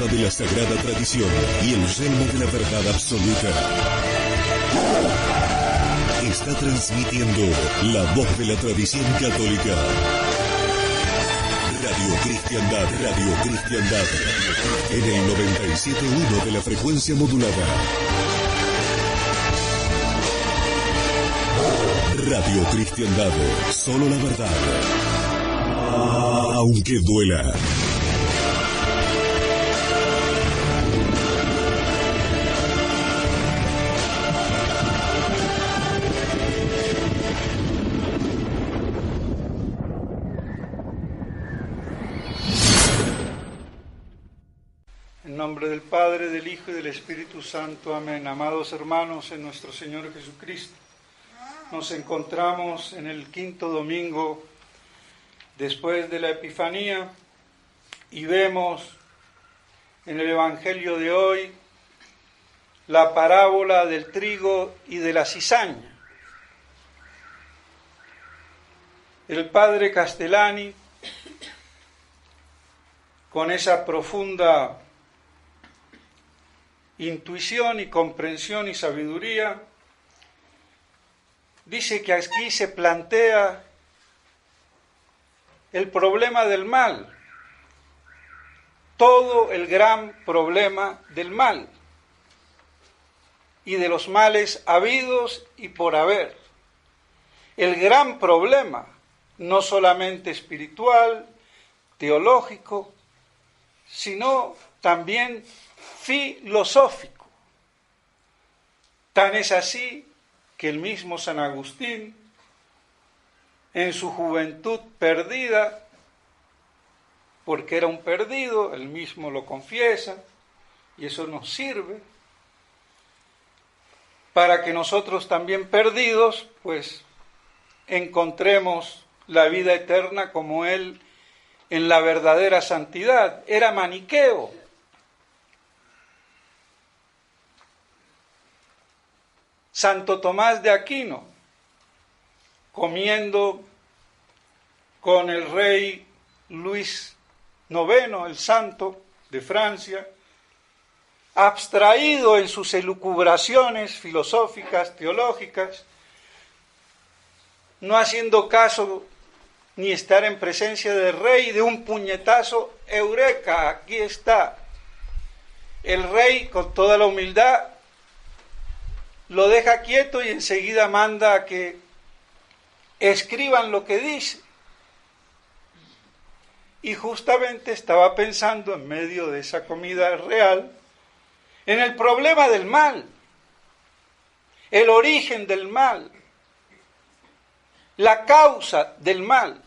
de la sagrada tradición y el yelmo de la verdad absoluta. Está transmitiendo la voz de la tradición católica. Radio Cristiandad, en el 97.1 de la frecuencia modulada. Radio Cristiandad, solo la verdad, aunque duela. En nombre del Padre, del Hijo y del Espíritu Santo. Amén. Amados hermanos en nuestro Señor Jesucristo, nos encontramos en el quinto domingo después de la Epifanía y vemos en el Evangelio de hoy la parábola del trigo y de la cizaña. El padre Castellani, con esa profunda intuición y comprensión y sabiduría, dice que aquí se plantea el problema del mal, todo el gran problema del mal y de los males habidos y por haber. El gran problema, no solamente espiritual, teológico, sino también filosófico. Tan es así que el mismo San Agustín, en su juventud perdida, porque era un perdido, él mismo lo confiesa, y eso nos sirve para que nosotros también perdidos, pues encontremos la vida eterna como él en la verdadera santidad. Era maniqueo. Santo Tomás de Aquino, comiendo con el rey Luis IX, el santo de Francia, abstraído en sus elucubraciones filosóficas, teológicas, no haciendo caso ni estar en presencia del rey, de un puñetazo, ¡eureka! Aquí está. El rey, con toda la humildad, lo deja quieto y enseguida manda a que escriban lo que dice. Y justamente estaba pensando en medio de esa comida real en el problema del mal, el origen del mal, la causa del mal.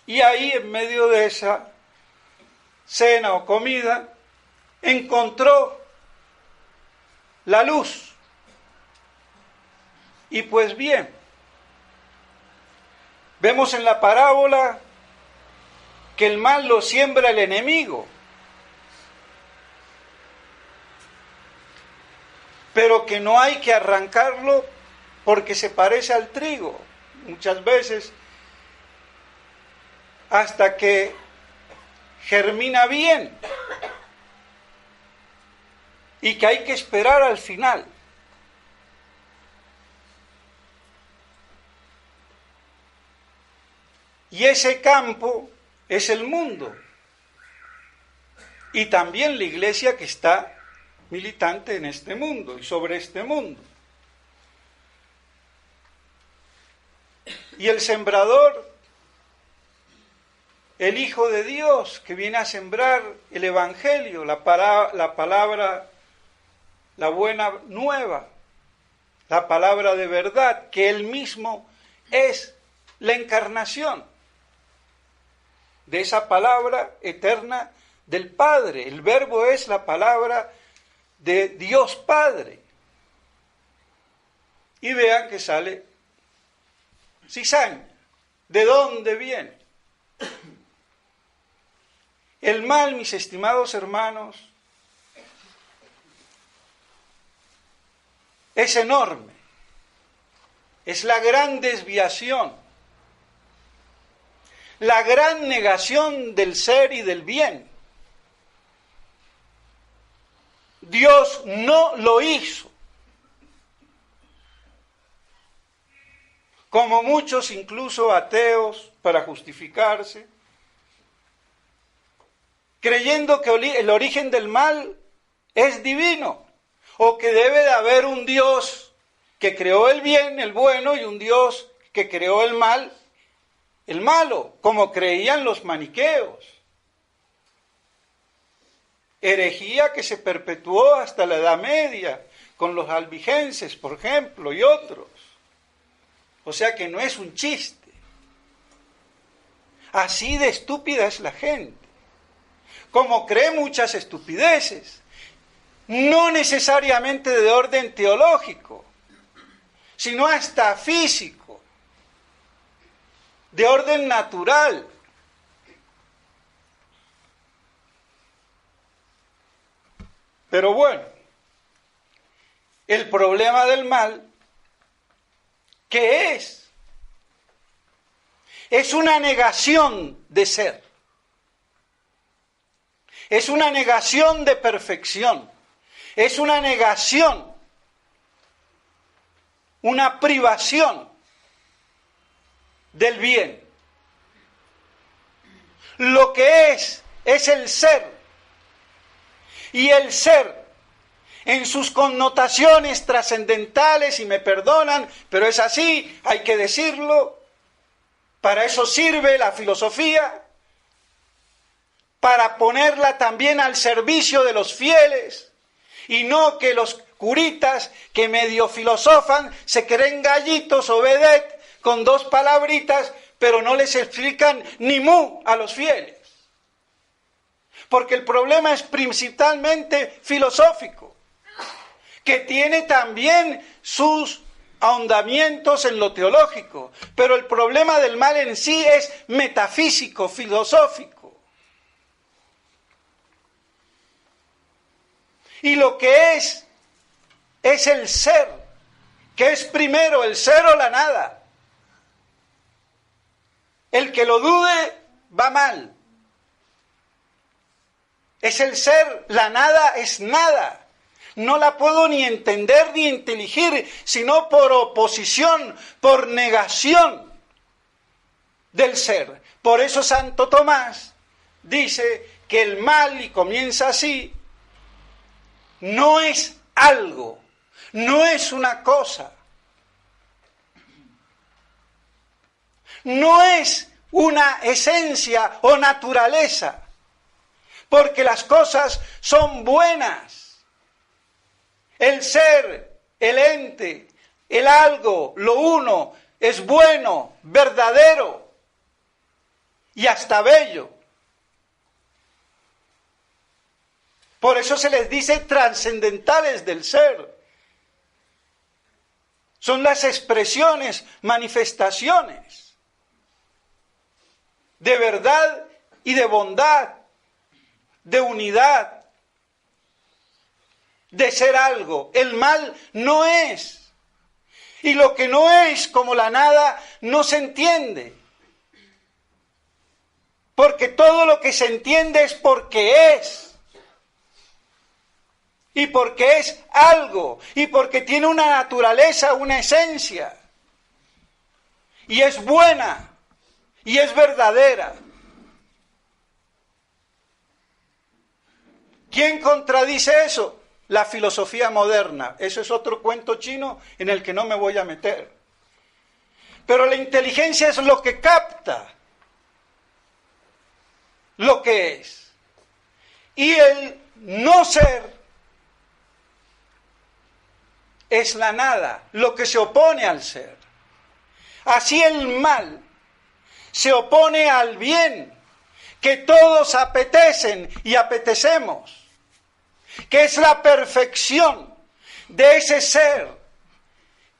Y ahí, en medio de esa cena o comida, encontró la luz. Y pues bien, vemos en la parábola que el mal lo siembra el enemigo, pero que no hay que arrancarlo porque se parece al trigo, muchas veces, hasta que germina bien, y que hay que esperar al final. Y ese campo es el mundo, y también la iglesia que está militante en este mundo y sobre este mundo. Y el sembrador, el Hijo de Dios, que viene a sembrar el Evangelio, la palabra, la buena nueva, la palabra de verdad, que Él mismo es la encarnación de esa palabra eterna del Padre. El Verbo es la palabra de Dios Padre. Y vean que sale cizaña. ¿De dónde viene? El mal, mis estimados hermanos, es enorme. Es la gran desviación, la gran negación del ser y del bien. Dios no lo hizo. Como muchos, incluso ateos, para justificarse, creyendo que el origen del mal es divino, o que debe de haber un Dios que creó el bien, el bueno, y un Dios que creó el mal, el malo, como creían los maniqueos. Herejía que se perpetuó hasta la Edad Media, con los albigenses, por ejemplo, y otros. O sea que no es un chiste. Así de estúpida es la gente. Como cree muchas estupideces, no necesariamente de orden teológico, sino hasta físico, de orden natural. Pero bueno, el problema del mal, ¿qué es? Es una negación de ser. Es una negación de perfección. Es una negación, una privación del bien. Lo que es el ser. Y el ser, en sus connotaciones trascendentales, y me perdonan, pero es así, hay que decirlo, para eso sirve la filosofía, para ponerla también al servicio de los fieles, y no que los curitas que medio filosofan se creen gallitos o vedet con dos palabritas, pero no les explican ni mu a los fieles. Porque el problema es principalmente filosófico, que tiene también sus ahondamientos en lo teológico, pero el problema del mal en sí es metafísico, filosófico. Y lo que es el ser, que es primero el ser o la nada. El que lo dude va mal. Es el ser, la nada es nada. No la puedo ni entender ni inteligir, sino por oposición, por negación del ser. Por eso Santo Tomás dice que el mal, y comienza así, no es algo, no es una cosa, no es una esencia o naturaleza, porque las cosas son buenas. El ser, el ente, el algo, lo uno, es bueno, verdadero y hasta bello. Por eso se les dice trascendentales del ser. Son las expresiones, manifestaciones de verdad y de bondad, de unidad, de ser algo. El mal no es. Y lo que no es, como la nada, no se entiende. Porque todo lo que se entiende es porque es. Y porque es algo. Y porque tiene una naturaleza, una esencia. Y es buena. Y es verdadera. ¿Quién contradice eso? La filosofía moderna. Eso es otro cuento chino en el que no me voy a meter. Pero la inteligencia es lo que capta lo que es. Y el no ser es la nada, lo que se opone al ser. Así el mal se opone al bien, que todos apetecen y apetecemos, que es la perfección de ese ser,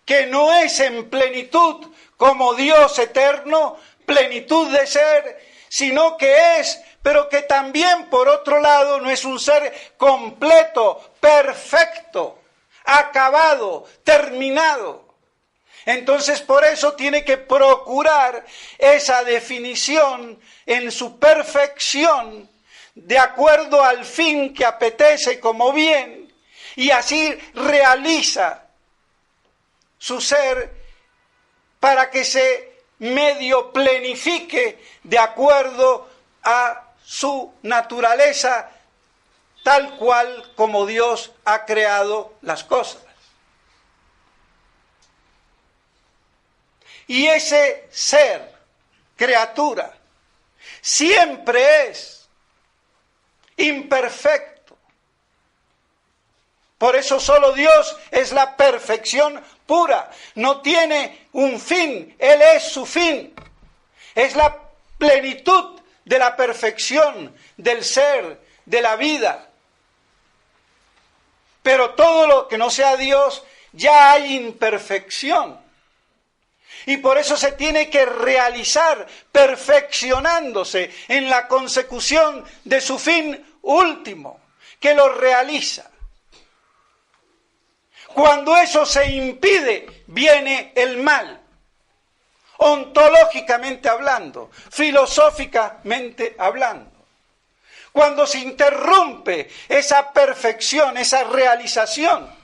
que no es en plenitud como Dios eterno, plenitud de ser, sino que es, pero que también por otro lado no es un ser completo, perfecto, acabado, terminado. Entonces por eso tiene que procurar esa definición en su perfección, de acuerdo al fin que apetece como bien, y así realiza su ser para que se medio plenifique de acuerdo a su naturaleza, tal cual como Dios ha creado las cosas. Y ese ser, criatura, siempre es imperfecto. Por eso solo Dios es la perfección pura. No tiene un fin, Él es su fin. Es la plenitud de la perfección, del ser, de la vida. Pero todo lo que no sea Dios, ya hay imperfección. Y por eso se tiene que realizar perfeccionándose en la consecución de su fin último, que lo realiza. Cuando eso se impide, viene el mal, ontológicamente hablando, filosóficamente hablando. Cuando se interrumpe esa perfección, esa realización,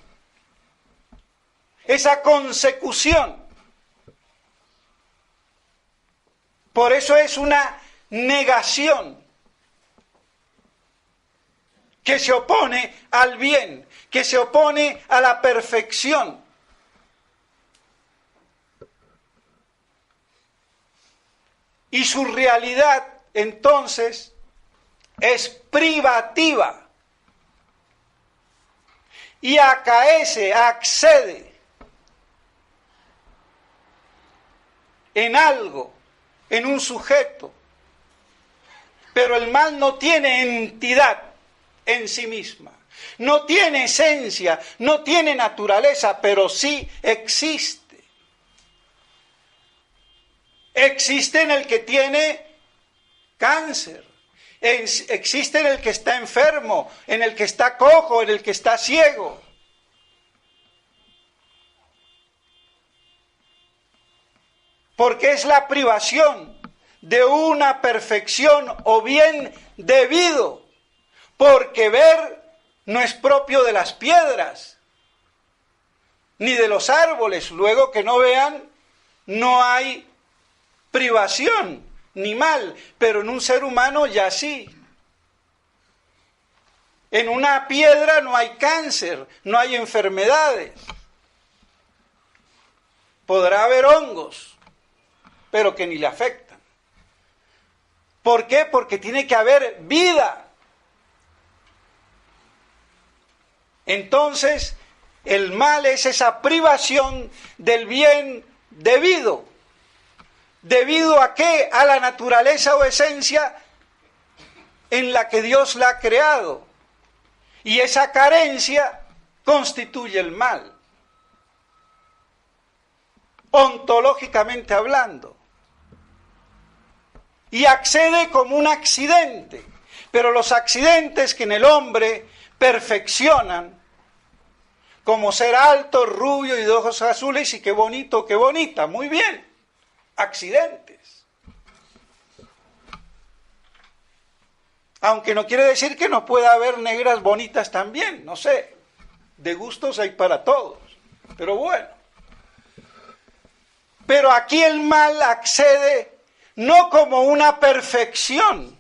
esa consecución. Por eso es una negación que se opone al bien, que se opone a la perfección. Y su realidad, entonces, es privativa. Y acaece, accede en algo, en un sujeto. Pero el mal no tiene entidad en sí misma. No tiene esencia, no tiene naturaleza, pero sí existe. Existe en el que tiene cáncer, existe en el que está enfermo, en el que está cojo, en el que está ciego. Porque es la privación de una perfección o bien debido, porque ver no es propio de las piedras, ni de los árboles. Luego que no vean, no hay privación, ni mal, pero en un ser humano ya sí. En una piedra no hay cáncer, no hay enfermedades. Podrá haber hongos, pero que ni le afectan. ¿Por qué? Porque tiene que haber vida. Entonces, el mal es esa privación del bien debido. ¿Debido a qué? A la naturaleza o esencia en la que Dios la ha creado. Y esa carencia constituye el mal, ontológicamente hablando. Y accede como un accidente, pero los accidentes que en el hombre perfeccionan, como ser alto, rubio y de ojos azules, y qué bonito, qué bonita, muy bien, accidentes. Aunque no quiere decir que no pueda haber negras bonitas también, no sé, de gustos hay para todos, pero bueno. Pero aquí el mal accede no como una perfección,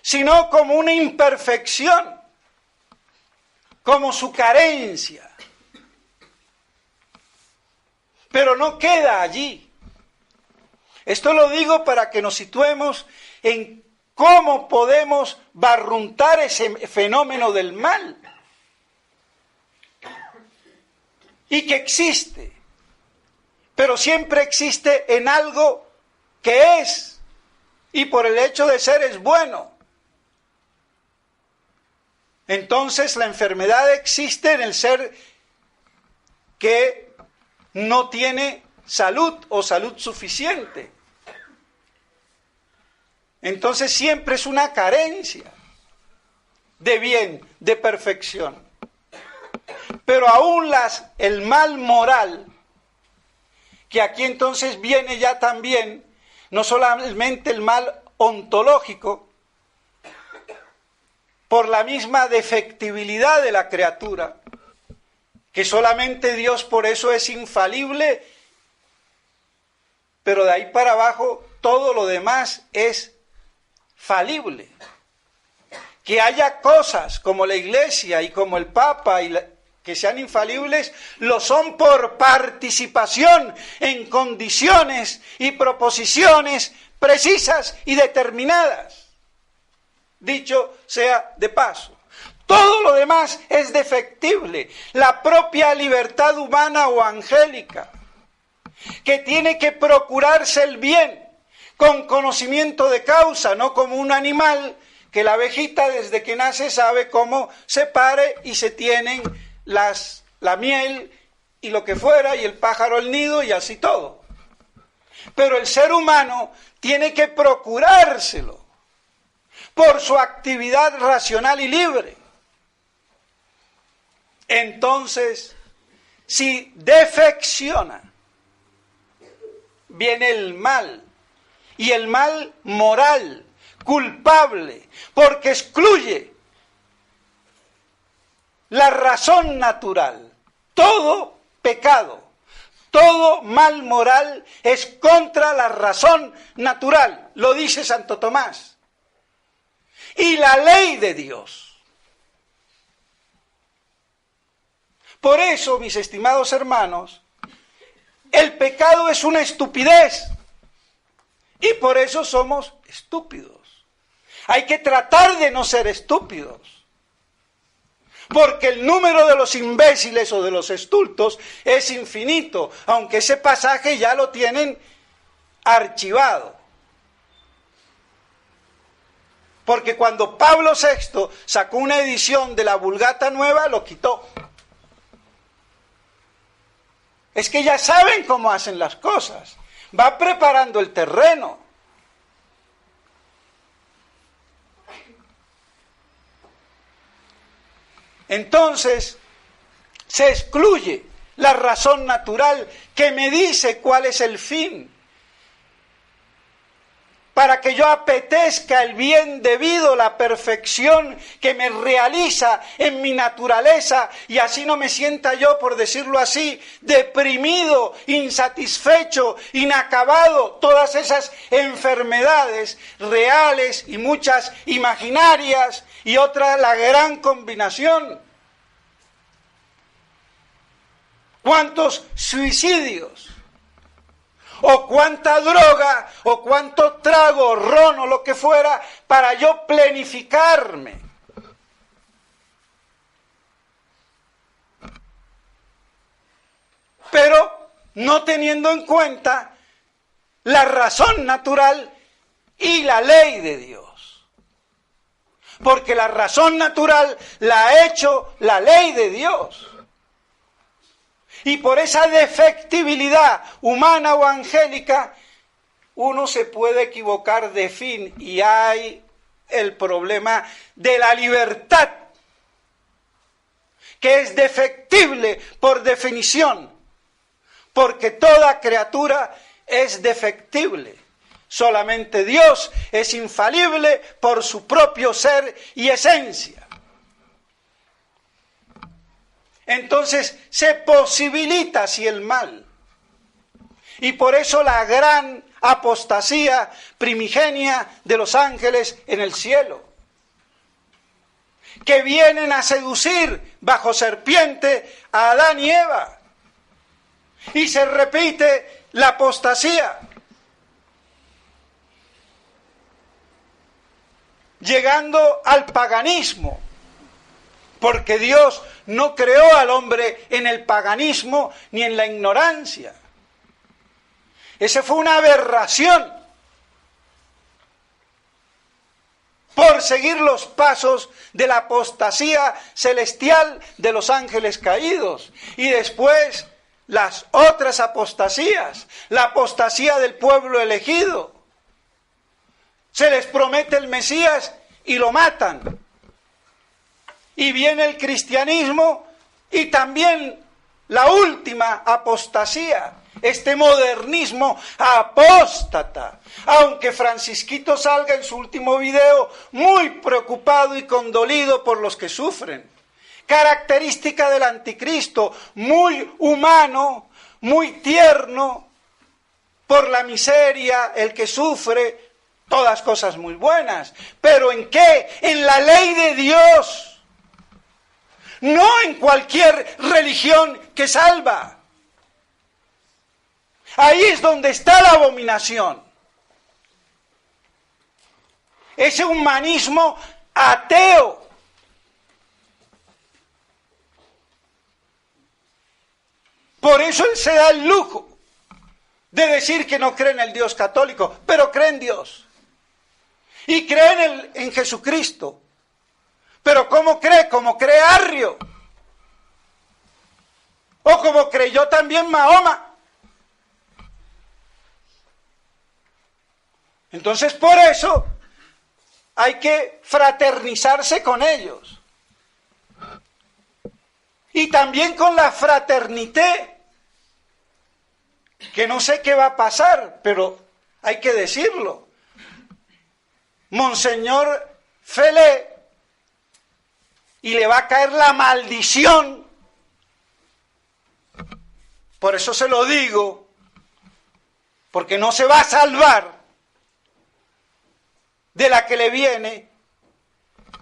sino como una imperfección, como su carencia. Pero no queda allí. Esto lo digo para que nos situemos en cómo podemos barruntar ese fenómeno del mal. Y que existe, pero siempre existe en algo que es, y por el hecho de ser es bueno. Entonces la enfermedad existe en el ser que no tiene salud o salud suficiente. Entonces siempre es una carencia de bien, de perfección. Pero aún el mal moral, que aquí entonces viene ya también, no solamente el mal ontológico, por la misma defectibilidad de la criatura, que solamente Dios por eso es infalible, pero de ahí para abajo todo lo demás es falible. Que haya cosas como la Iglesia y como el Papa que sean infalibles, lo son por participación en condiciones y proposiciones precisas y determinadas. Dicho sea de paso. Todo lo demás es defectible. La propia libertad humana o angélica, que tiene que procurarse el bien con conocimiento de causa, no como un animal que la abejita desde que nace sabe cómo se pare y se tienen la miel y lo que fuera, y el pájaro el nido y así todo. Pero el ser humano tiene que procurárselo por su actividad racional y libre. Entonces, si defecciona, viene el mal, y el mal moral, culpable, porque excluye la razón natural. Todo pecado, todo mal moral es contra la razón natural, lo dice Santo Tomás. Y la ley de Dios. Por eso, mis estimados hermanos, el pecado es una estupidez. Y por eso somos estúpidos. Hay que tratar de no ser estúpidos. Porque el número de los imbéciles o de los estultos es infinito, aunque ese pasaje ya lo tienen archivado. Porque cuando Pablo VI sacó una edición de la Vulgata Nueva, lo quitó. Es que ya saben cómo hacen las cosas. Va preparando el terreno. Entonces, se excluye la razón natural que me dice cuál es el fin. Para que yo apetezca el bien debido, la perfección que me realiza en mi naturaleza, y así no me sienta yo, por decirlo así, deprimido, insatisfecho, inacabado, todas esas enfermedades reales y muchas imaginarias, y otra la gran combinación. ¿Cuántos suicidios? O cuánta droga, o cuánto trago, ron o lo que fuera, para yo plenificarme. Pero no teniendo en cuenta la razón natural y la ley de Dios. Porque la razón natural la ha hecho la ley de Dios. Y por esa defectibilidad humana o angélica, uno se puede equivocar de fin, y hay el problema de la libertad, que es defectible por definición, porque toda criatura es defectible. Solamente Dios es infalible por su propio ser y esencia. Entonces se posibilita así el mal. Y por eso la gran apostasía primigenia de los ángeles en el cielo, que vienen a seducir bajo serpiente a Adán y Eva. Y se repite la apostasía, llegando al paganismo. Porque Dios no creó al hombre en el paganismo ni en la ignorancia. Esa fue una aberración por seguir los pasos de la apostasía celestial de los ángeles caídos. Y después las otras apostasías, la apostasía del pueblo elegido. Se les promete el Mesías y lo matan. Y viene el cristianismo y también la última apostasía, este modernismo apóstata. Aunque Francisquito salga en su último video muy preocupado y condolido por los que sufren. Característica del anticristo, muy humano, muy tierno, por la miseria, el que sufre, todas cosas muy buenas. ¿Pero en qué? En la ley de Dios. No en cualquier religión que salva. Ahí es donde está la abominación. Ese humanismo ateo. Por eso él se da el lujo de decir que no cree en el Dios católico, pero cree en Dios. Y cree en Jesucristo. Pero ¿cómo cree? Como cree Arrio. O como creyó también Mahoma. Entonces por eso hay que fraternizarse con ellos. Y también con la fraternité, que no sé qué va a pasar, pero hay que decirlo. Monseñor Felé, y le va a caer la maldición. Por eso se lo digo, porque no se va a salvar de la que le viene.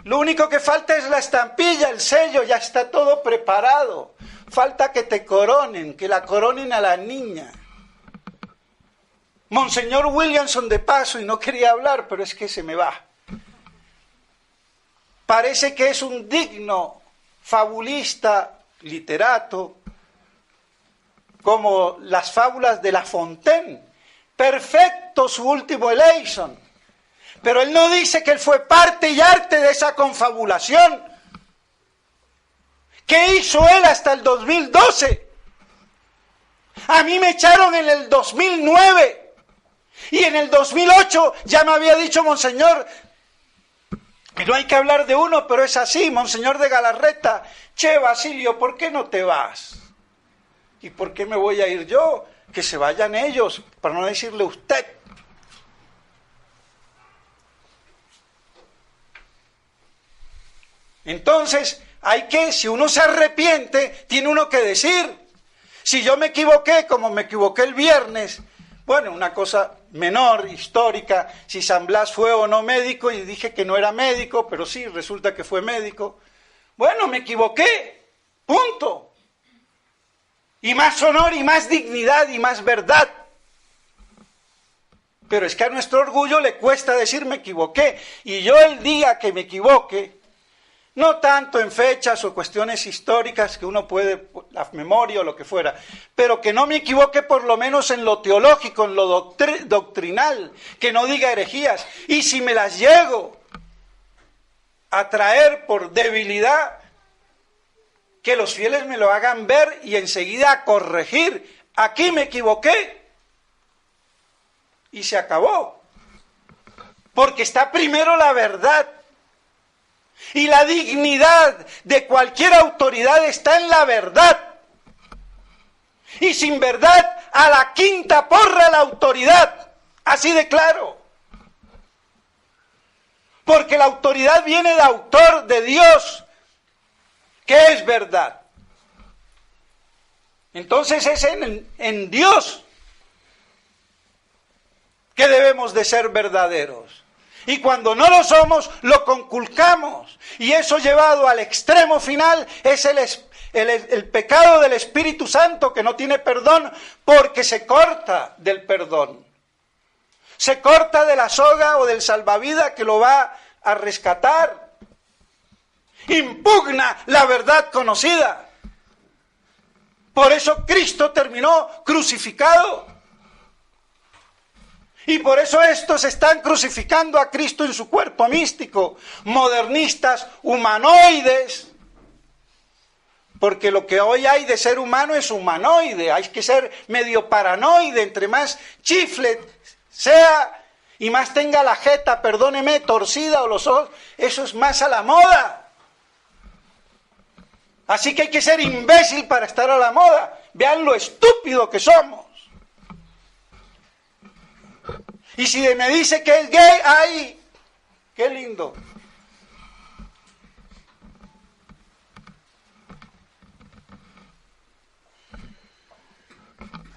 Lo único que falta es la estampilla, el sello, ya está todo preparado. Falta que te coronen, que la coronen a la niña. Monseñor Williamson de paso, y no quería hablar, pero es que se me va. Parece que es un digno fabulista, literato, como las fábulas de La Fontaine. Perfecto su último Eleison. Pero él no dice que él fue parte y arte de esa confabulación. ¿Qué hizo él hasta el 2012? A mí me echaron en el 2009. Y en el 2008 ya me había dicho Monseñor, que no hay que hablar de uno, pero es así, Monseñor de Galarreta, che Basilio, ¿por qué no te vas? ¿Y por qué me voy a ir yo? Que se vayan ellos, para no decirle usted. Entonces, si uno se arrepiente, tiene uno que decir. Si yo me equivoqué, como me equivoqué el viernes, bueno, una cosa menor, histórica, si San Blas fue o no médico, y dije que no era médico, pero sí, resulta que fue médico. Bueno, me equivoqué, punto. Y más honor, y más dignidad, y más verdad. Pero es que a nuestro orgullo le cuesta decir me equivoqué. Y yo el día que me equivoque, no tanto en fechas o cuestiones históricas que uno puede, la memoria o lo que fuera, pero que no me equivoque por lo menos en lo teológico, en lo doctrinal, que no diga herejías. Y si me las llego a traer por debilidad, que los fieles me lo hagan ver y enseguida a corregir. Aquí me equivoqué. Y se acabó. Porque está primero la verdad. Y la dignidad de cualquier autoridad está en la verdad. Y sin verdad, a la quinta porra la autoridad. Así de claro. Porque la autoridad viene de autor, de Dios, que es verdad. Entonces es en Dios que debemos de ser verdaderos. Y cuando no lo somos, lo conculcamos. Y eso llevado al extremo final es el pecado del Espíritu Santo, que no tiene perdón porque se corta del perdón. Se corta de la soga o del salvavidas que lo va a rescatar. Impugna la verdad conocida. Por eso Cristo terminó crucificado. Y por eso estos están crucificando a Cristo en su cuerpo místico, modernistas, humanoides, porque lo que hoy hay de ser humano es humanoide, hay que ser medio paranoide, entre más chifle sea y más tenga la jeta, perdóneme, torcida o los ojos, eso es más a la moda. Así que hay que ser imbécil para estar a la moda. Vean lo estúpido que somos. Y si me dice que es gay, ¡ay! ¡Qué lindo!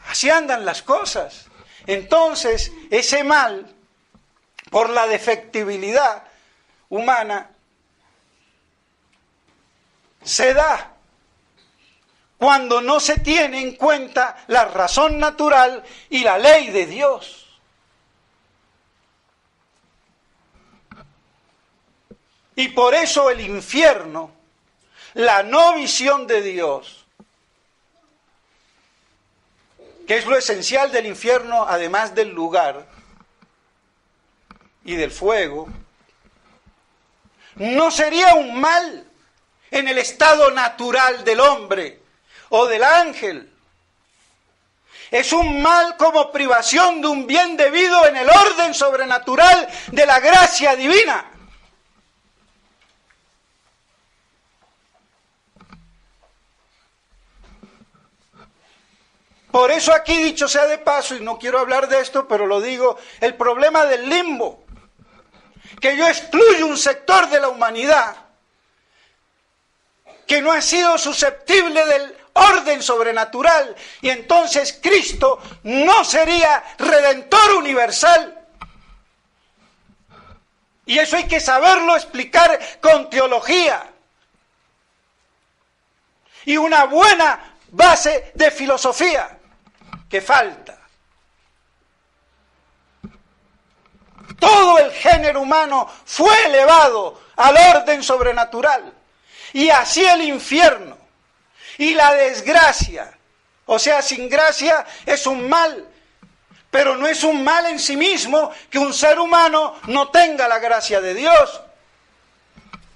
Así andan las cosas. Entonces, ese mal, por la defectibilidad humana, se da cuando no se tiene en cuenta la razón natural y la ley de Dios. Y por eso el infierno, la no visión de Dios, que es lo esencial del infierno, además del lugar y del fuego, no sería un mal en el estado natural del hombre o del ángel. Es un mal como privación de un bien debido en el orden sobrenatural de la gracia divina. Por eso aquí, dicho sea de paso, y no quiero hablar de esto, pero lo digo, el problema del limbo, que yo excluyo un sector de la humanidad que no ha sido susceptible del orden sobrenatural, y entonces Cristo no sería redentor universal. Y eso hay que saberlo explicar con teología y una buena base de filosofía que falta. Todo el género humano fue elevado al orden sobrenatural, y así el infierno y la desgracia, o sea, sin gracia, es un mal, pero no es un mal en sí mismo que un ser humano no tenga la gracia de Dios,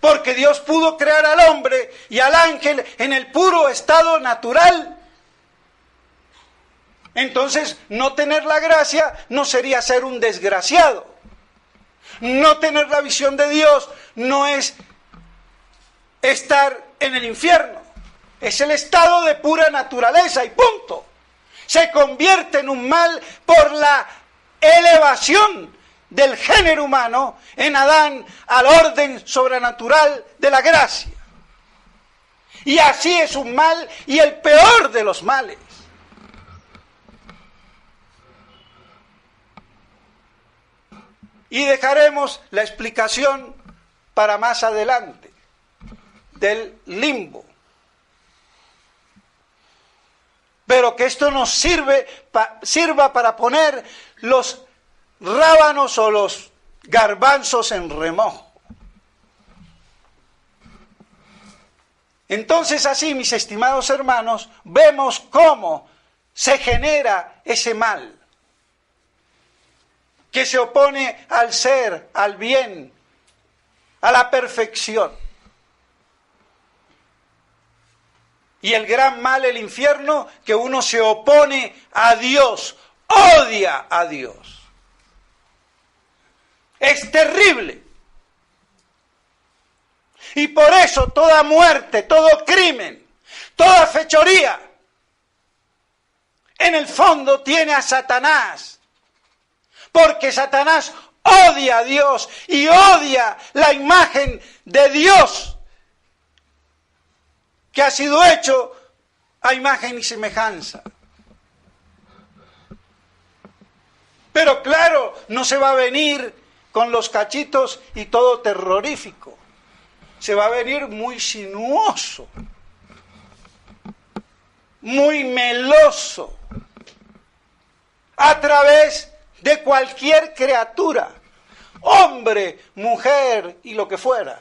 porque Dios pudo crear al hombre y al ángel en el puro estado natural. Entonces, no tener la gracia no sería ser un desgraciado. No tener la visión de Dios no es estar en el infierno. Es el estado de pura naturaleza y punto. Se convierte en un mal por la elevación del género humano en Adán al orden sobrenatural de la gracia. Y así es un mal, y el peor de los males. Y dejaremos la explicación para más adelante del limbo. Pero que esto nos sirva para poner los rábanos o los garbanzos en remojo. Entonces así, mis estimados hermanos, vemos cómo se genera ese mal que se opone al ser, al bien, a la perfección. Y el gran mal, el infierno, que uno se opone a Dios, odia a Dios. Es terrible. Y por eso toda muerte, todo crimen, toda fechoría, en el fondo tiene a Satanás. Porque Satanás odia a Dios y odia la imagen de Dios que ha sido hecho a imagen y semejanza. Pero claro, no se va a venir con los cachitos y todo terrorífico. Se va a venir muy sinuoso, muy meloso, a través de cualquier criatura, hombre, mujer y lo que fuera,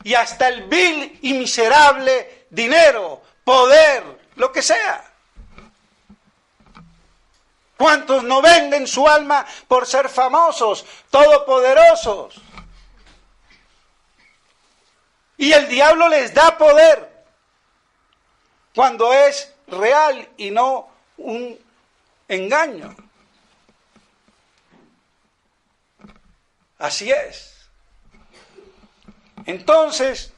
y hasta el vil y miserable dinero, poder, lo que sea. ¿Cuántos no venden su alma por ser famosos, todopoderosos? Y el diablo les da poder cuando es real y no un engaño. Así es. Entonces,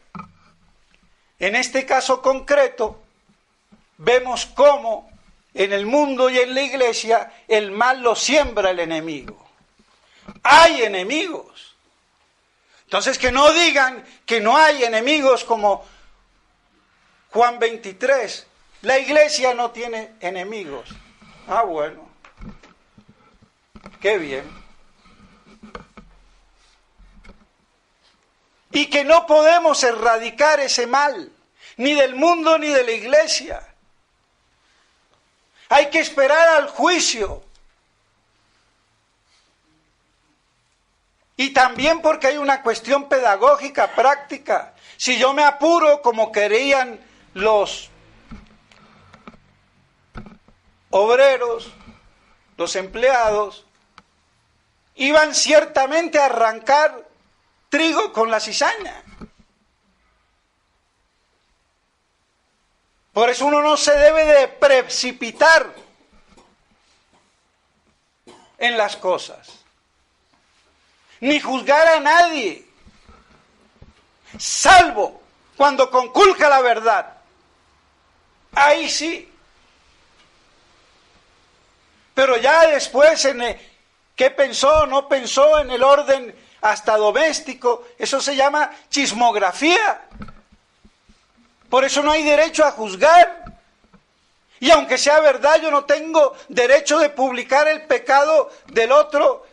En este caso concreto, vemos cómo en el mundo y en la iglesia el mal lo siembra el enemigo. Hay enemigos. Entonces que no digan que no hay enemigos como Juan 23. La iglesia no tiene enemigos. Ah, bueno. Qué bien. Y que no podemos erradicar ese mal, ni del mundo ni de la iglesia. Hay que esperar al juicio. Y también porque hay una cuestión pedagógica, práctica. Si yo me apuro como querían los obreros, los empleados, iban ciertamente a arrancar trigo con la cizaña. Por eso uno no se debe de precipitar en las cosas, ni juzgar a nadie, salvo cuando conculca la verdad. Ahí sí. Pero ya después, ¿qué pensó o no pensó en el orden hasta doméstico? Eso se llama chismografía. Por eso no hay derecho a juzgar. Y aunque sea verdad, yo no tengo derecho de publicar el pecado del otro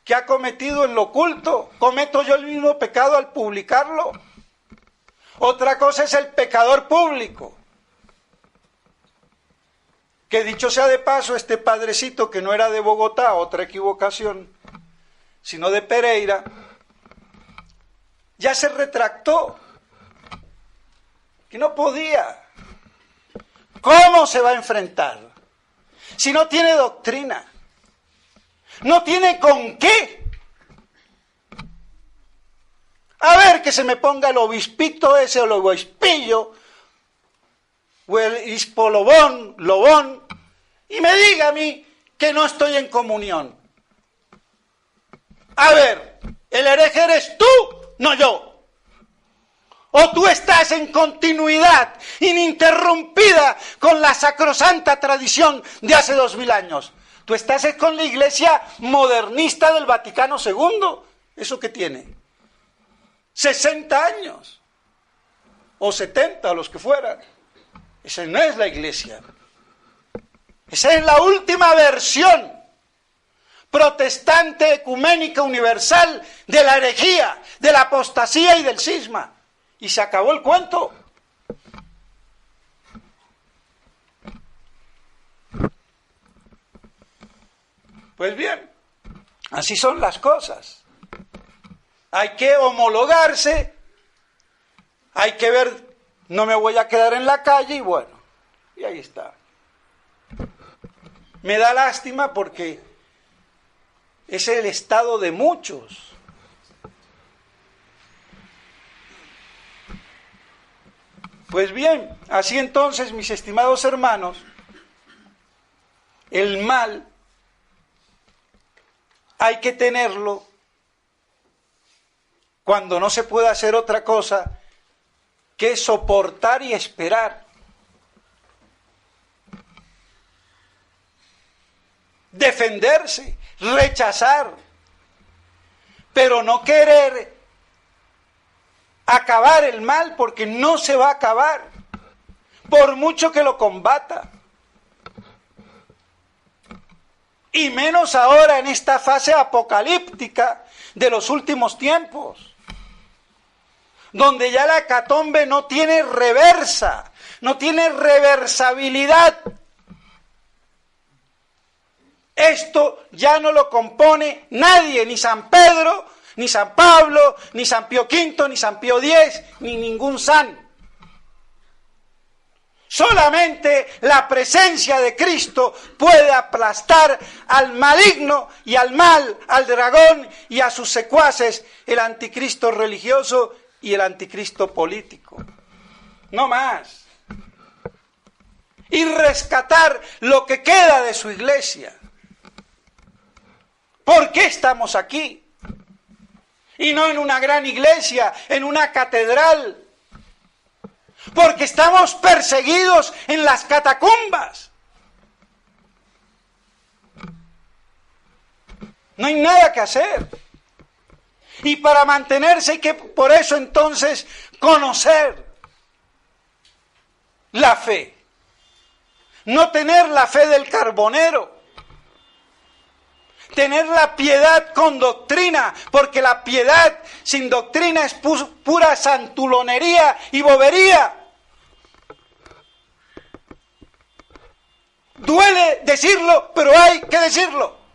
que ha cometido en lo oculto. ¿Cometo yo el mismo pecado al publicarlo? Otra cosa es el pecador público. Que dicho sea de paso, este padrecito que no era de Bogotá, otra equivocación, sino de Pereira, ya se retractó, que no podía. ¿Cómo se va a enfrentar? Si no tiene doctrina, no tiene con qué. A ver que se me ponga el obispito ese o el obispillo, o el hispolobón, lobón, y me diga a mí que no estoy en comunión. A ver, el hereje eres tú, no yo. O tú estás en continuidad ininterrumpida con la sacrosanta tradición de hace 2000 años. Tú estás con la iglesia modernista del Vaticano II. ¿Eso qué tiene? 60 años. O 70, los que fueran. Esa no es la iglesia. Esa es la última versión protestante, ecuménica, universal de la herejía, de la apostasía y del cisma. Y se acabó el cuento. Pues bien, así son las cosas. Hay que homologarse, hay que ver, no me voy a quedar en la calle y bueno, y ahí está. Me da lástima porque es el estado de muchos. Pues bien, así entonces, mis estimados hermanos, el mal hay que tenerlo cuando no se puede hacer otra cosa que soportar y esperar. Defenderse, rechazar, pero no querer acabar el mal, porque no se va a acabar, por mucho que lo combata. Y menos ahora en esta fase apocalíptica de los últimos tiempos, donde ya la hecatombe no tiene reversa, no tiene reversibilidad. Esto ya no lo compone nadie, ni San Pedro, ni San Pablo, ni San Pío V, ni San Pío X, ni ningún san. Solamente la presencia de Cristo puede aplastar al maligno y al mal, al dragón y a sus secuaces, el anticristo religioso y el anticristo político. No más. Y rescatar lo que queda de su iglesia. ¿Por qué estamos aquí? Y no en una gran iglesia, en una catedral. porque estamos perseguidos en las catacumbas. No hay nada que hacer. Y para mantenerse hay que, por eso entonces, conocer la fe. No tener la fe del carbonero. Tener la piedad con doctrina, porque la piedad sin doctrina es pura santulonería y bobería. Duele decirlo, pero hay que decirlo.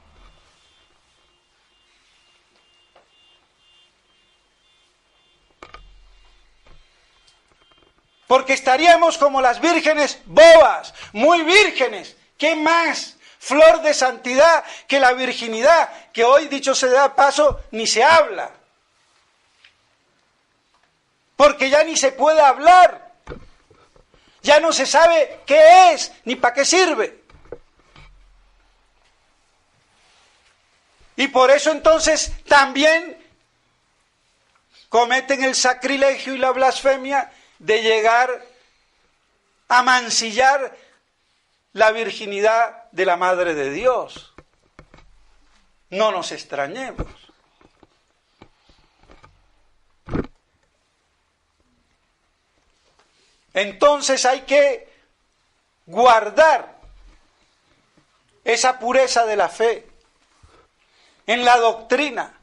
Porque estaríamos como las vírgenes bobas, muy vírgenes. ¿Qué más flor de santidad que la virginidad? Que hoy, dicho sea de paso, ni se habla. Porque ya ni se puede hablar. Ya no se sabe qué es, ni para qué sirve. Y por eso entonces también cometen el sacrilegio y la blasfemia de llegar a mancillar la virginidad de la Madre de Dios. No nos extrañemos. Entonces hay que guardar esa pureza de la fe en la doctrina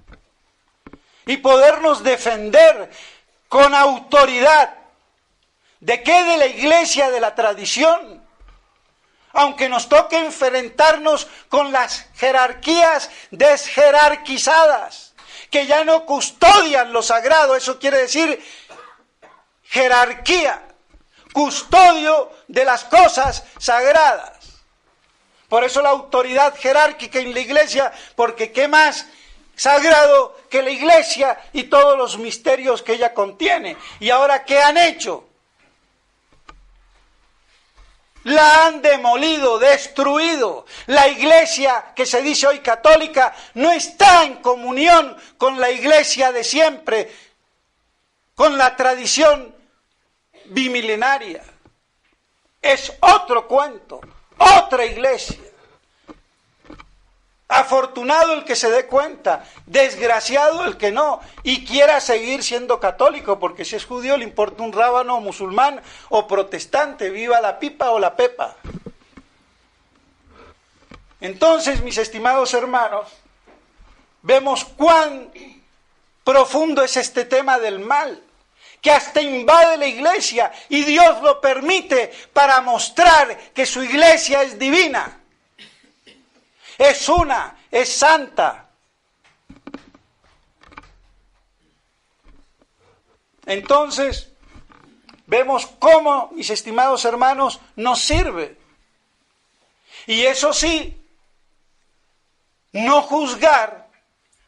y podernos defender con autoridad. ¿De qué? De la iglesia, de la tradición. Aunque nos toque enfrentarnos con las jerarquías desjerarquizadas, que ya no custodian lo sagrado, eso quiere decir jerarquía, custodio de las cosas sagradas. Por eso la autoridad jerárquica en la iglesia, porque ¿qué más sagrado que la iglesia y todos los misterios que ella contiene? ¿Y ahora qué han hecho? La han demolido, destruido. La iglesia que se dice hoy católica no está en comunión con la iglesia de siempre, con la tradición bimilenaria. Es otro cuento, otra iglesia. Afortunado el que se dé cuenta, desgraciado el que no, y quiera seguir siendo católico, porque si es judío le importa un rábano, o musulmán o protestante, viva la pipa o la pepa. Entonces, mis estimados hermanos, vemos cuán profundo es este tema del mal, que hasta invade la iglesia, y Dios lo permite para mostrar que su iglesia es divina. Es una, es santa. Entonces, vemos cómo, mis estimados hermanos, nos sirve. Y eso sí, no juzgar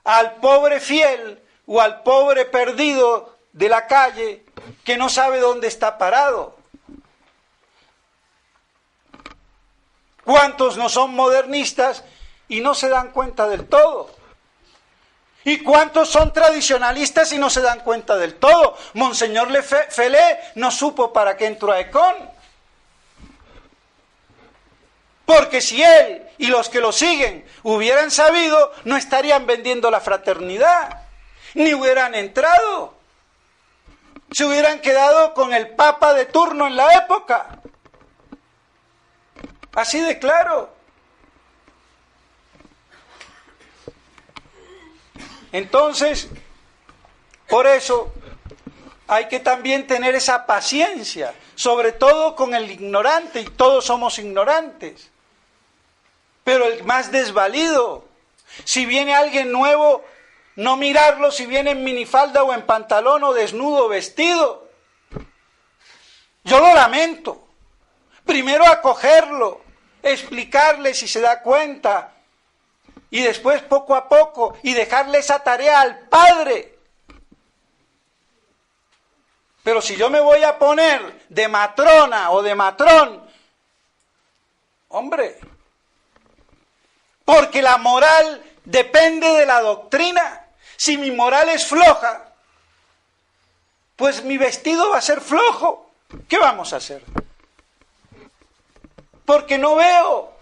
al pobre fiel o al pobre perdido de la calle que no sabe dónde está parado. ¿Cuántos no son modernistas y no se dan cuenta del todo? ¿Y cuántos son tradicionalistas y no se dan cuenta del todo? Monseñor Felé no supo para qué entró a Ecón. Porque si él y los que lo siguen hubieran sabido, no estarían vendiendo la fraternidad, ni hubieran entrado. Se hubieran quedado con el papa de turno en la época. Así de claro. Entonces, por eso hay que también tener esa paciencia, sobre todo con el ignorante, y todos somos ignorantes. Pero el más desvalido, si viene alguien nuevo, no mirarlo si viene en minifalda o en pantalón o desnudo vestido. Yo lo lamento. Primero acogerlo, explicarle si se da cuenta, y después poco a poco, y dejarle esa tarea al padre. Pero si yo me voy a poner de matrona o de matrón, hombre, porque la moral depende de la doctrina. Si mi moral es floja, pues mi vestido va a ser flojo. ¿qué vamos a hacer? Porque no veo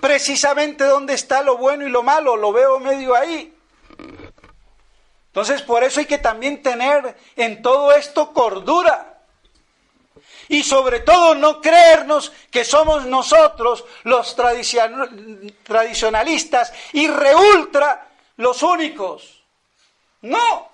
precisamente dónde está lo bueno y lo malo, lo veo medio ahí. Entonces, por eso hay que también tener en todo esto cordura. Y sobre todo no creernos que somos nosotros los tradicionalistas y reultra los únicos. No.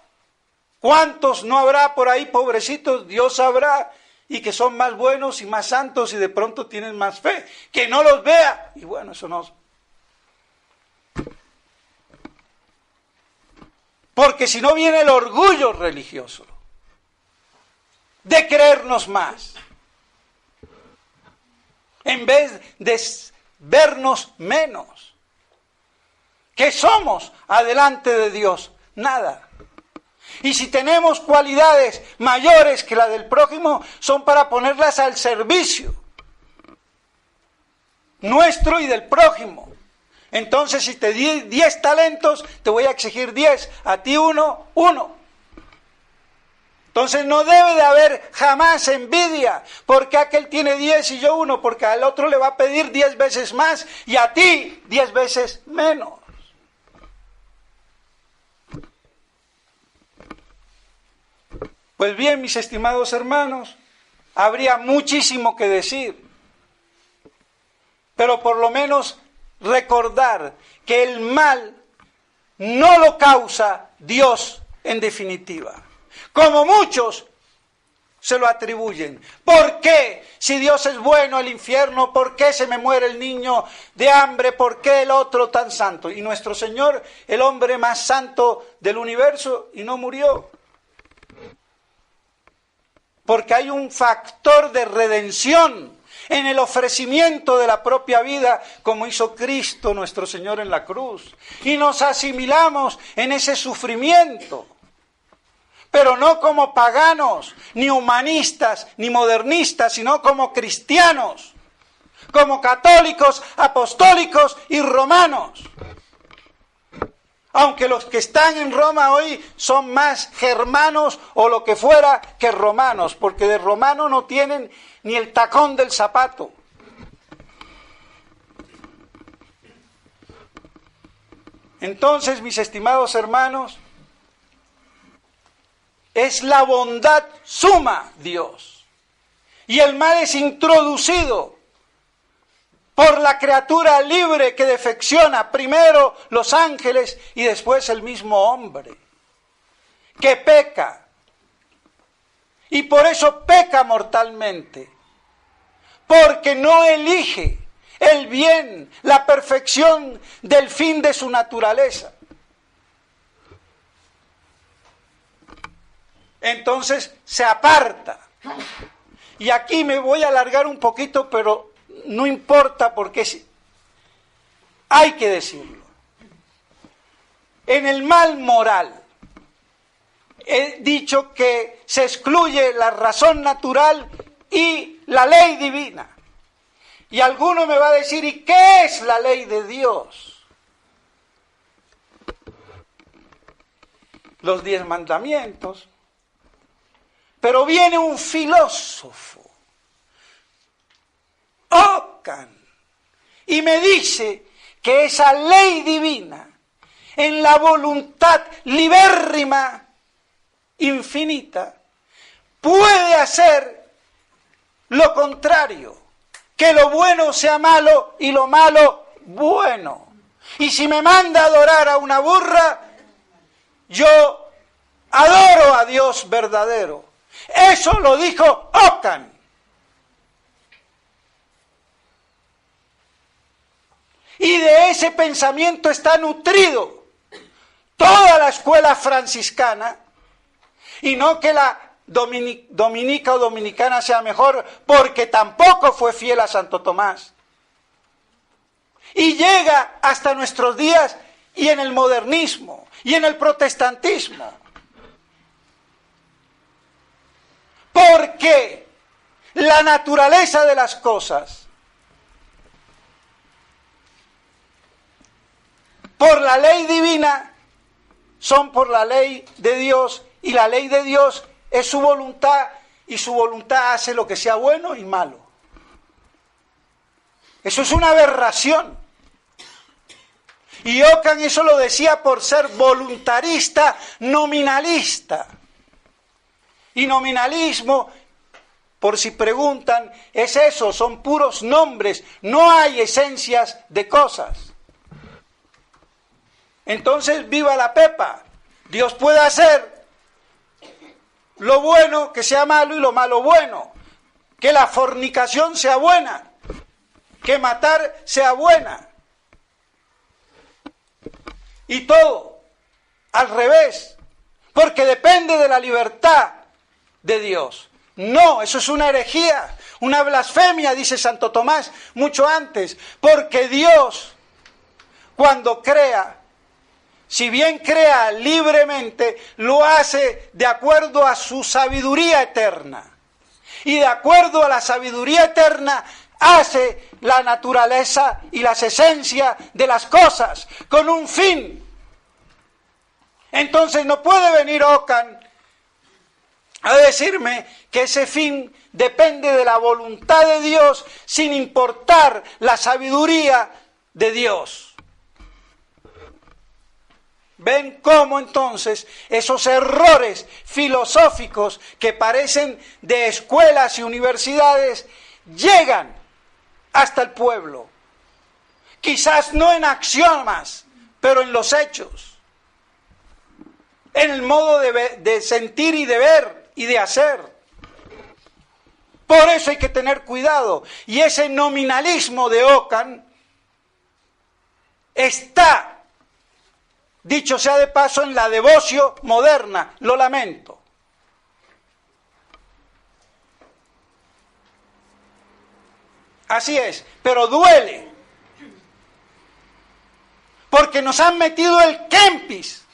¿Cuántos no habrá por ahí, pobrecitos? Dios sabrá, y que son más buenos y más santos y de pronto tienen más fe. Que no los vea. Y bueno, eso no. Porque si no viene el orgullo religioso de creernos más, en vez de vernos menos. ¿Qué somos adelante de Dios? Nada. Y si tenemos cualidades mayores que la del prójimo, son para ponerlas al servicio nuestro y del prójimo. Entonces, si te di 10 talentos, te voy a exigir 10, a ti 1. Entonces no debe de haber jamás envidia, porque aquel tiene 10 y yo 1, porque al otro le va a pedir 10 veces más y a ti 10 veces menos. Pues bien, mis estimados hermanos, habría muchísimo que decir, pero por lo menos recordar que el mal no lo causa Dios en definitiva, como muchos se lo atribuyen. ¿Por qué? Si Dios es bueno, el infierno, ¿por qué se me muere el niño de hambre? ¿Por qué el otro tan santo? Y nuestro Señor, el hombre más santo del universo, y no murió. Porque hay un factor de redención en el ofrecimiento de la propia vida, como hizo Cristo nuestro Señor en la cruz. Y nos asimilamos en ese sufrimiento. Pero no como paganos, ni humanistas, ni modernistas, sino como cristianos, como católicos, apostólicos y romanos. Aunque los que están en Roma hoy son más germanos o lo que fuera que romanos, porque de romano no tienen ni el tacón del zapato. Entonces, mis estimados hermanos, es la bondad suma Dios. Y el mal es introducido por la criatura libre que defecciona, primero los ángeles y después el mismo hombre, que peca. Y por eso peca mortalmente, porque no elige el bien, la perfección del fin de su naturaleza. Entonces se aparta. Y aquí me voy a alargar un poquito, pero no importa porque hay que decirlo. En el mal moral he dicho que se excluye la razón natural y la ley divina. Y alguno me va a decir, ¿y qué es la ley de Dios? Los 10 mandamientos. Pero viene un filósofo, Ockham, y me dice que esa ley divina, en la voluntad libérrima, infinita, puede hacer lo contrario, que lo bueno sea malo y lo malo bueno. Y si me manda a adorar a una burra, yo adoro a Dios verdadero. Eso lo dijo Ockham. Y de ese pensamiento está nutrido toda la escuela franciscana, y no que la dominica o dominicana sea mejor, porque tampoco fue fiel a Santo Tomás. Y llega hasta nuestros días y en el modernismo y en el protestantismo. Porque la naturaleza de las cosas, por la ley divina, son por la ley de Dios, y la ley de Dios es su voluntad, y su voluntad hace lo que sea bueno y malo. Eso es una aberración. Y Ockham eso lo decía por ser voluntarista, nominalista. Y nominalismo, por si preguntan, es eso, son puros nombres, no hay esencias de cosas. Entonces, viva la pepa. Dios puede hacer lo bueno que sea malo y lo malo bueno. Que la fornicación sea buena. Que matar sea buena. Y todo al revés. Porque depende de la libertad de Dios. No, eso es una herejía, una blasfemia, dice Santo Tomás, mucho antes. Porque Dios, cuando crea, si bien crea libremente, lo hace de acuerdo a su sabiduría eterna. Y de acuerdo a la sabiduría eterna, hace la naturaleza y las esencias de las cosas con un fin. Entonces no puede venir Ockham a decirme que ese fin depende de la voluntad de Dios sin importar la sabiduría de Dios. ¿Ven cómo entonces esos errores filosóficos que parecen de escuelas y universidades llegan hasta el pueblo? Quizás no en axiomas, pero en los hechos, en el modo de sentir y de ver y de hacer. Por eso hay que tener cuidado. Y ese nominalismo de Ockham está, dicho sea de paso, en la devoción moderna. Lo lamento. Así es, pero duele. Porque nos han metido el Kempis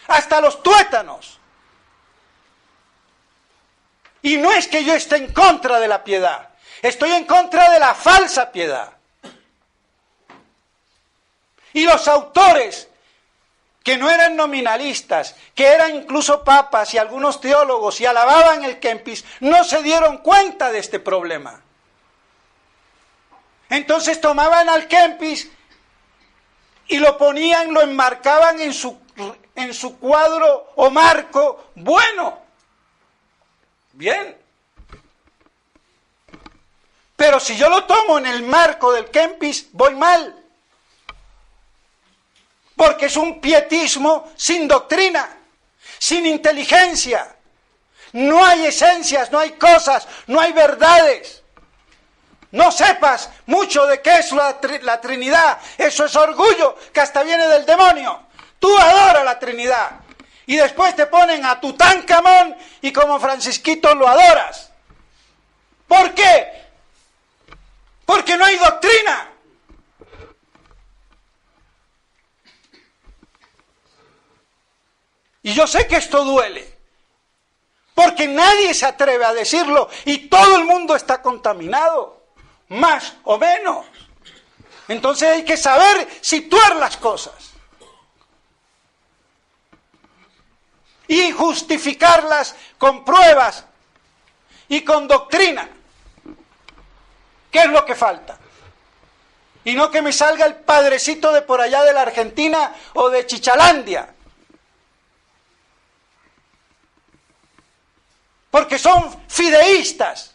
hasta los tuétanos. Y no es que yo esté en contra de la piedad, estoy en contra de la falsa piedad. Y los autores que no eran nominalistas, que eran incluso papas y algunos teólogos y alababan el Kempis, no se dieron cuenta de este problema. Entonces tomaban al Kempis y lo ponían, lo enmarcaban en su cuadro o marco bueno. Bien. Pero si yo lo tomo en el marco del Kempis, voy mal. Porque es un pietismo sin doctrina, sin inteligencia. No hay esencias, no hay cosas, no hay verdades. No sepas mucho de qué es la Trinidad. Eso es orgullo que hasta viene del demonio. Tú adoras la Trinidad. Y después te ponen a Tutankamón y como Francisquito lo adoras. ¿Por qué? Porque no hay doctrina. Y yo sé que esto duele. Porque nadie se atreve a decirlo y todo el mundo está contaminado. Más o menos. Entonces hay que saber situar las cosas. Y justificarlas con pruebas y con doctrina. ¿Qué es lo que falta? Y no que me salga el padrecito de por allá de la Argentina o de Chichalandia. Porque son fideístas.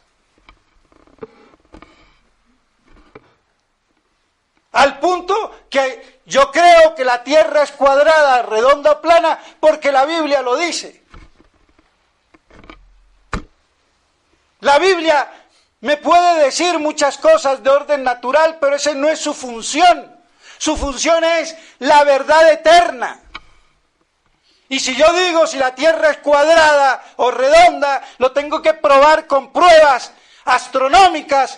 Al punto que yo creo que la tierra es cuadrada, redonda o plana, porque la Biblia lo dice. La Biblia me puede decir muchas cosas de orden natural, pero esa no es su función. Su función es la verdad eterna. Y si yo digo si la tierra es cuadrada o redonda, lo tengo que probar con pruebas astronómicas,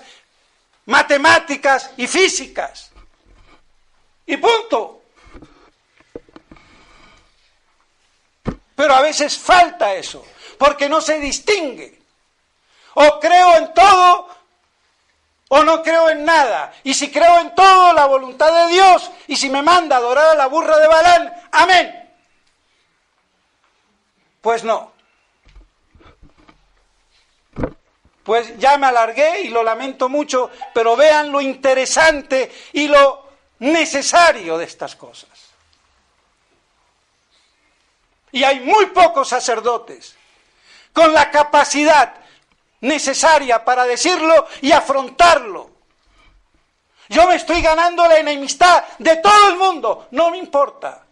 matemáticas y físicas. Y punto. Pero a veces falta eso, porque no se distingue. O creo en todo o no creo en nada. Y si creo en todo, la voluntad de Dios, y si me manda a adorar a la burra de Balán, amén. Pues no. Pues ya me alargué y lo lamento mucho, pero vean lo interesante y lo necesario de estas cosas. Y hay muy pocos sacerdotes con la capacidad necesaria para decirlo y afrontarlo. Yo me estoy ganando la enemistad de todo el mundo, no me importa.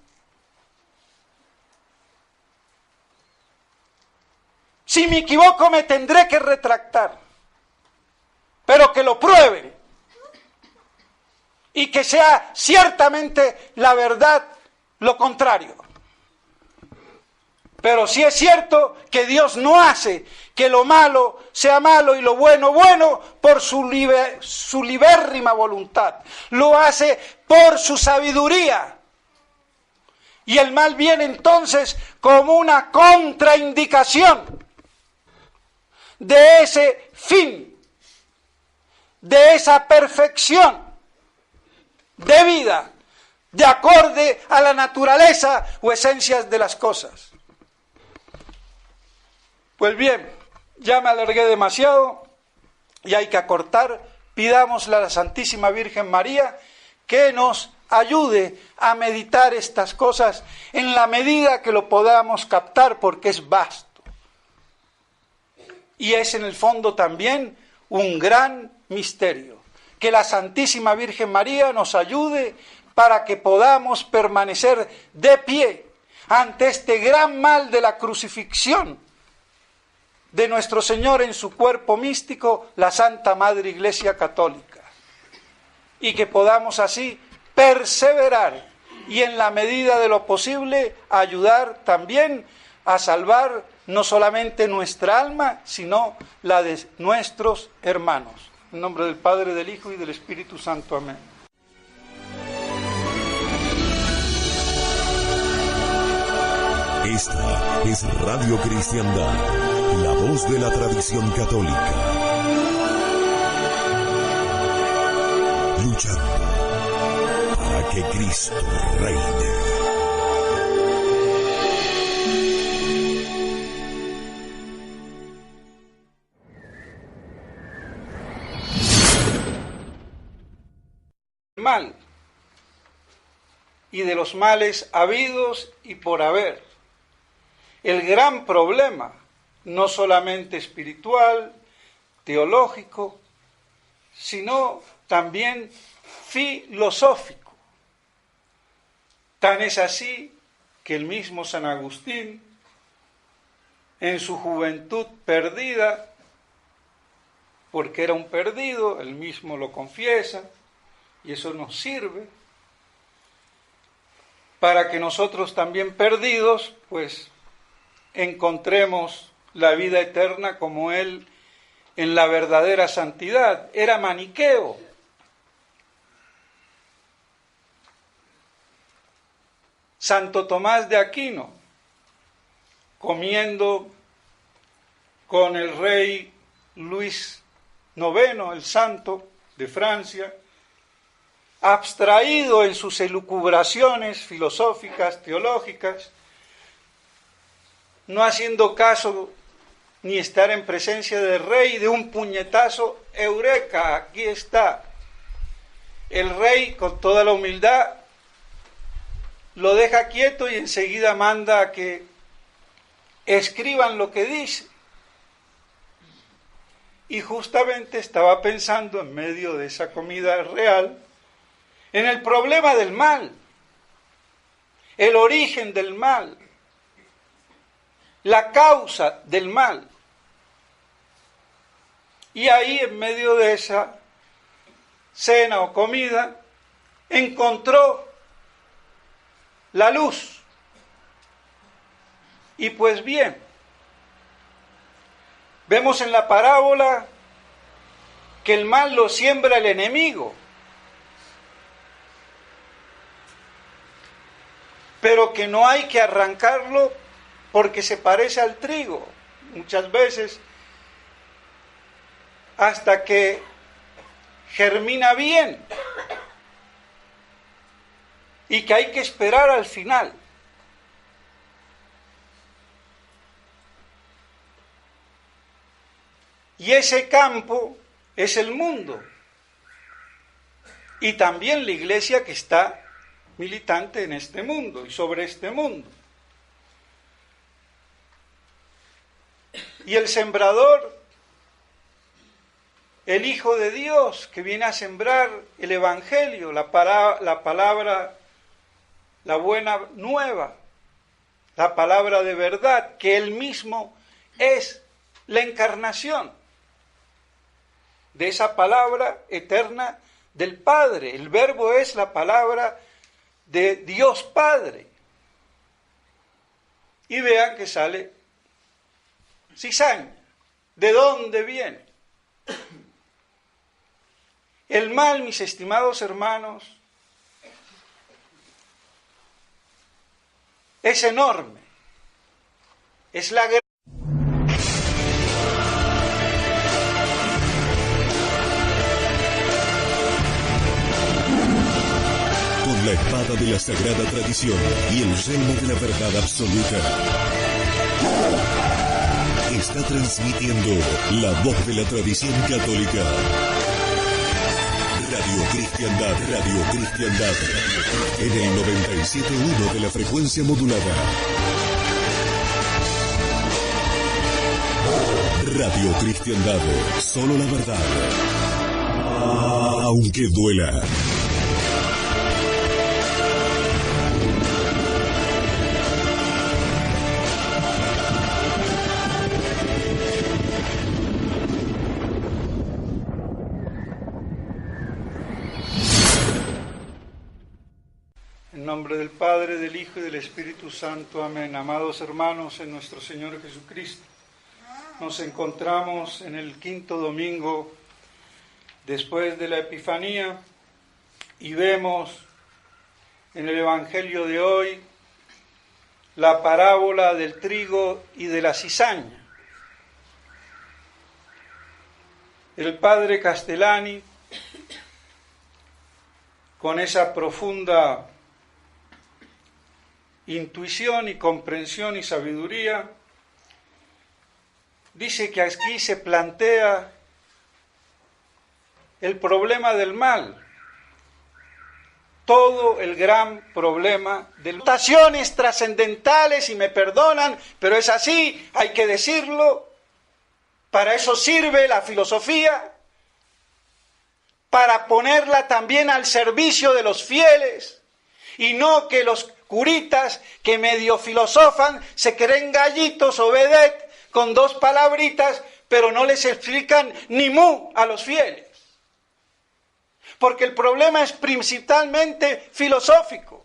Si me equivoco me tendré que retractar, pero que lo prueben y que sea ciertamente la verdad lo contrario. Pero sí es cierto que Dios no hace que lo malo sea malo y lo bueno bueno por su libérrima voluntad. Lo hace por su sabiduría. Y el mal viene entonces como una contraindicación de ese fin, de esa perfección de vida, de acorde a la naturaleza o esencias de las cosas. Pues bien, ya me alargué demasiado y hay que acortar. Pidámosle a la Santísima Virgen María que nos ayude a meditar estas cosas en la medida que lo podamos captar, porque es vasto. Y es en el fondo también un gran misterio. Que la Santísima Virgen María nos ayude para que podamos permanecer de pie ante este gran mal de la crucifixión de nuestro Señor en su cuerpo místico, la Santa Madre Iglesia Católica. Y que podamos así perseverar y en la medida de lo posible ayudar también a salvar no solamente nuestra alma, sino la de nuestros hermanos. En nombre del Padre, del Hijo y del Espíritu Santo. Amén. Esta es Radio Cristiandad, la voz de la tradición católica. Luchando para que Cristo reine. Mal y de los males habidos y por haber. El gran problema, no solamente espiritual, teológico, sino también filosófico. Tan es así que el mismo San Agustín, en su juventud perdida, porque era un perdido, él mismo lo confiesa, y eso nos sirve para que nosotros también perdidos, pues encontremos la vida eterna como él en la verdadera santidad. Era maniqueo. Santo Tomás de Aquino, comiendo con el rey Luis IX, el santo de Francia, abstraído en sus elucubraciones filosóficas, teológicas, no haciendo caso ni estar en presencia del rey, de un puñetazo, ¡eureka! Aquí está. El rey, con toda la humildad, lo deja quieto y enseguida manda a que escriban lo que dice. Y justamente estaba pensando en medio de esa comida real en el problema del mal, el origen del mal, la causa del mal. Y ahí, en medio de esa cena o comida, encontró la luz. Y pues bien, vemos en la parábola que el mal lo siembra el enemigo, pero que no hay que arrancarlo porque se parece al trigo, muchas veces, hasta que germina bien, y que hay que esperar al final. Y ese campo es el mundo. Y también la iglesia que está militante en este mundo y sobre este mundo. Y el sembrador, el Hijo de Dios que viene a sembrar el Evangelio, la palabra, la buena nueva, la palabra de verdad, que Él mismo es la encarnación de esa palabra eterna del Padre. El Verbo es la palabra de Dios Padre. Y vean que sale cizaña. ¿De dónde viene? El mal, mis estimados hermanos, es enorme. Es la guerra. Con la espada de la sagrada tradición y el yelmo de la verdad absoluta, está transmitiendo la voz de la tradición católica. Radio Cristiandad, en el 97.1 de la frecuencia modulada. Radio Cristiandad, solo la verdad, aunque duela. En nombre del Padre, del Hijo y del Espíritu Santo. Amén. Amados hermanos en nuestro Señor Jesucristo, nos encontramos en el quinto domingo después de la Epifanía y vemos en el Evangelio de hoy la parábola del trigo y de la cizaña. El Padre Castellani, con esa profunda intuición y comprensión y sabiduría, dice que aquí se plantea el problema del mal, todo el gran problema de notaciones trascendentales, y me perdonan, pero es así, hay que decirlo. Para eso sirve la filosofía, para ponerla también al servicio de los fieles, y no que los curitas que medio filosofan se creen gallitos o vedet con dos palabritas, pero no les explican ni mu a los fieles. Porque el problema es principalmente filosófico,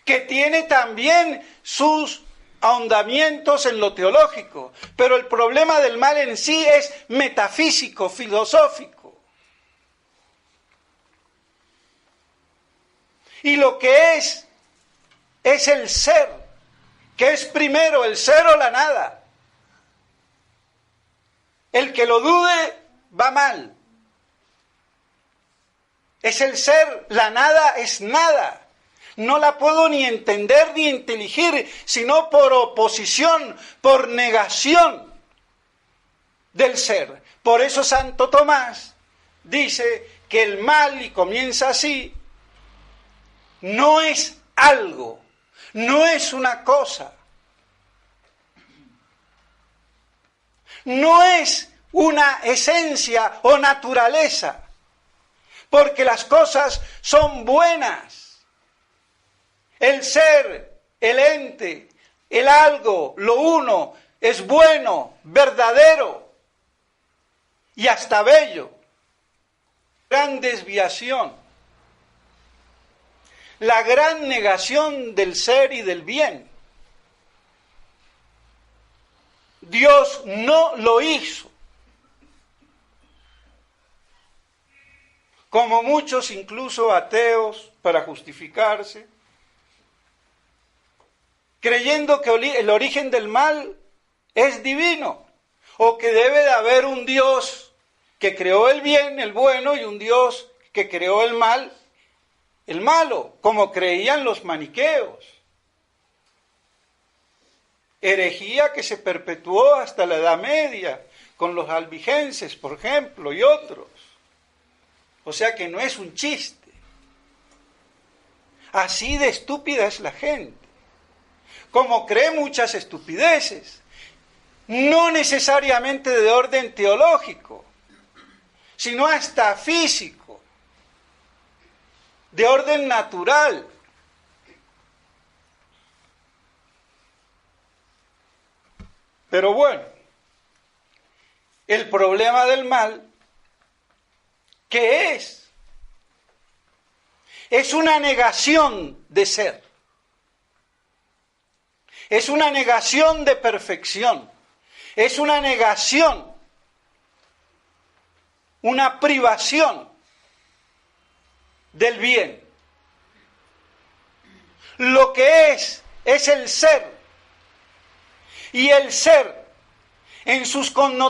que tiene también sus ahondamientos en lo teológico, pero el problema del mal en sí es metafísico, filosófico. Y lo que es el ser, que es primero el ser o la nada. El que lo dude va mal. Es el ser, la nada es nada. No la puedo ni entender ni inteligir, sino por oposición, por negación del ser. Por eso Santo Tomás dice que el mal, y comienza así, no es algo, no es una cosa, no es una esencia o naturaleza, porque las cosas son buenas. El ser, el ente, el algo, lo uno, es bueno, verdadero y hasta bello. Gran desviación, la gran negación del ser y del bien. Dios no lo hizo. Como muchos, incluso ateos, para justificarse, creyendo que el origen del mal es divino, o que debe de haber un Dios que creó el bien, el bueno, y un Dios que creó el mal, el malo, como creían los maniqueos. Herejía que se perpetuó hasta la Edad Media, con los albigenses, por ejemplo, y otros. O sea que no es un chiste. Así de estúpida es la gente. Como cree muchas estupideces, no necesariamente de orden teológico, sino hasta físico, de orden natural. Pero bueno, el problema del mal, ¿qué es? Es una negación de ser. Es una negación de perfección. Es una negación, una privación del bien. Lo que es el ser. Y el ser, en sus connotaciones,